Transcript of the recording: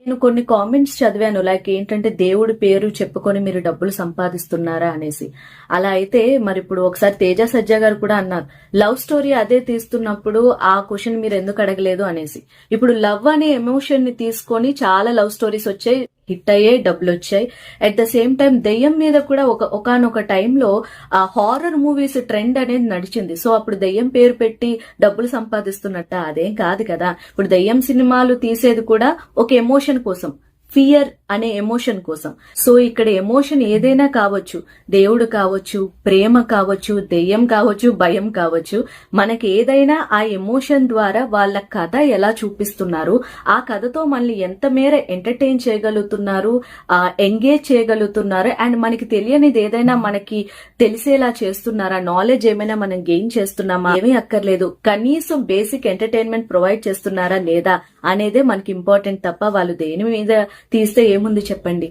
నేను కొన్ని కామెంట్స్ చదివాను, లైక్ ఏంటంటే దేవుడి పేరు చెప్పుకొని మీరు డబ్బులు సంపాదిస్తున్నారా అనేసి. అలా అయితే మరి ఇప్పుడు ఒకసారి తేజ సజ్జా గారు కూడా అన్నారు, లవ్ స్టోరీ అదే తీస్తున్నప్పుడు ఆ క్వశ్చన్ మీరు ఎందుకు అడగలేదు అనేసి. ఇప్పుడు లవ్ అనే ఎమోషన్ ని తీసుకొని చాలా లవ్ స్టోరీస్ వచ్చాయి, హిట్ అయ్యాయి, డబ్బులు వచ్చాయి. అట్ ద సేమ్ టైం దెయ్యం మీద కూడా ఒకనొక టైంలో ఆ హారర్ మూవీస్ ట్రెండ్ అనేది నడిచింది. సో అప్పుడు దెయ్యం పేరు పెట్టి డబ్బులు సంపాదిస్తున్నట్ట? అదేం కాదు కదా. ఇప్పుడు దెయ్యం సినిమాలు తీసేది కూడా ఒక ఎమోషన్ కోసం, ఫియర్ అనే ఎమోషన్ కోసం. సో ఇక్కడ ఎమోషన్ ఏదైనా కావచ్చు, దేవుడు కావచ్చు, ప్రేమ కావచ్చు, దెయ్యం కావచ్చు, భయం కావచ్చు, మనకి ఏదైనా ఆ ఎమోషన్ ద్వారా వాళ్ళ కథ ఎలా చూపిస్తున్నారు, ఆ కథతో మనల్ని ఎంత మేర ఎంటర్టైన్ చేయగలుగుతున్నారు, ఎంగేజ్ చేయగలుగుతున్నారు, అండ్ మనకి తెలియనిది ఏదైనా మనకి తెలిసేలా చేస్తున్నారా, నాలెడ్జ్ ఏమైనా మనం గెయిన్ చేస్తున్నామా, ఏమీ అక్కర్లేదు, కనీసం బేసిక్ ఎంటర్టైన్మెంట్ ప్రొవైడ్ చేస్తున్నారా లేదా అనేదే మనకి ఇంపార్టెంట్ తప్ప వాళ్ళు దేని మీద తీస్తే ఏముంది చెప్పండి.